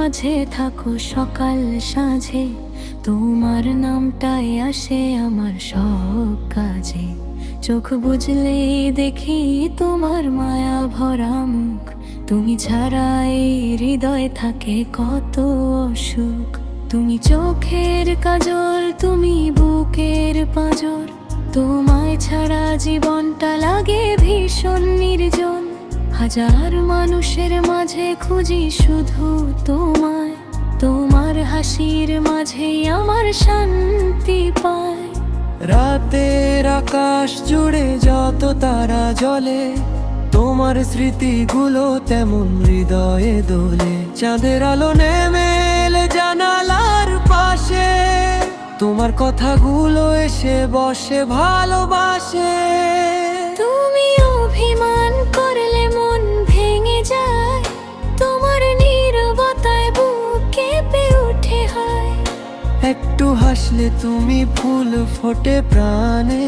মাঝে থাকো সকাল সাঁঝে, তোমার নামটাই আসে আমার সব কাজে। চোখ বুঝলেই দেখি তোমার মায়া ভরা মুখ, তুমি ছাড়া এই হৃদয় থাকে কত অসুখ। তুমি চোখের কাজল, তুমি বুকের পাঁজর, তোমায় ছাড়া জীবনটা লাগে ভীষণ নির্জন। হাজার মানুষের মাঝে খুঁজি শুধু তোমায়, তোমার হাসির মাঝেই আমার শান্তি পায়। রাতের আকাশ জুড়ে যত তারা জ্বলে, তোমার স্মৃতিগুলো তেমন হৃদয়ে দোলে। চাঁদের আলো নেমে এলে জানালার পাশে, তোমার কথাগুলো এসে বসে ভালোবাসে। তুমি অভিমান করলে মন ভেঙে যায়, তোমার নীরবতায় বুক কেঁপে ওঠে হয়। একটু হাসলে তুমি ফুল ফোটে প্রাণে,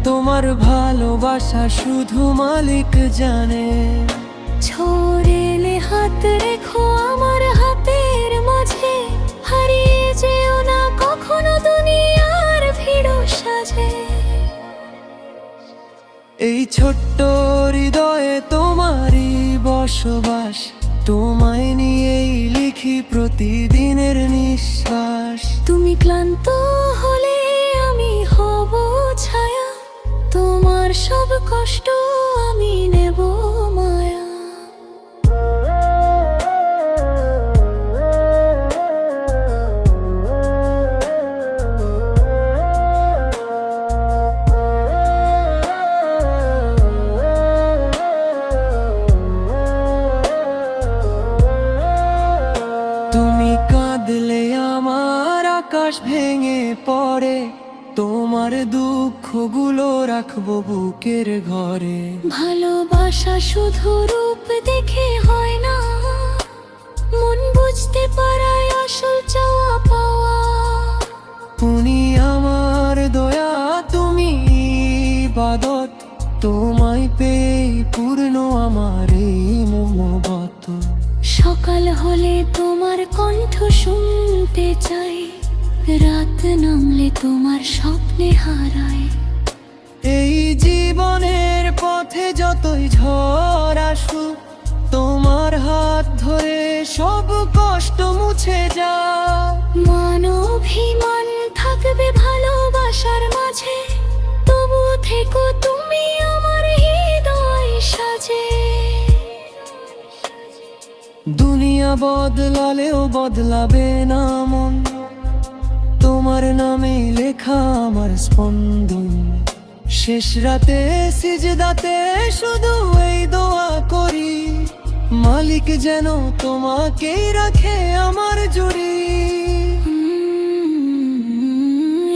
তোমার ভালোবাসা শুধু মালিক জানে। ছড়েলে হাত রেখো আমার হাতের মাঝে, হারিয়ে যেও না কখনো দুনিয়ার ভিড় সাজে। এই ছোট্ট হৃদয়ে তোমারই বসবাস, তোমায় নিয়েই লিখি প্রতিদিনের নিঃশ্বাস। তুমি ক্লান্ত হলে আমি হব ছায়া, তোমার সব কষ্ট আমি নেব মায়া। তুমি কাঁদলে আমার আকাশ ভেঙে পড়ে, তোমার দুঃখগুলো রাখবো বুকের ঘরে। ভালোবাসা শুধু রূপ দেখে হয় না, মন বুঝতে পারায় আসল চাওয়া পাওয়া। তুমি আমার দয়া, তুমি ইবাদত, তোমায় পেয়ে পূর্ণ আমার এই মহব্বত। সকাল হলে তোমার কণ্ঠ শুনতে চাই, রাত নামলে তোমার স্বপ্নে হারাই। এই জীবনের পথে যতই ঝড় আসুক, তোমার হাত ধরে সব কষ্ট মুছে যায়। মান অভিমান থাকবে ভালোবাসার মাঝে, তবু থেকো তুমি আমার হৃদয় সাজে। দুনিয়া বদলালেও বদলাবে না মন, তোমার নামে লেখা আমার স্পন্দন। শেষ রাতে সিজদাতে শুধু এই দোয়া করি, মালিক যেন তোমাকেই রাখে আমার জুড়ি।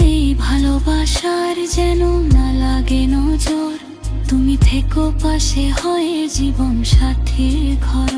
এই ভালোবাসার যেন না লাগে নজর, তুমি থেকো পাশে হয়ে জীবন সাথীর ঘর।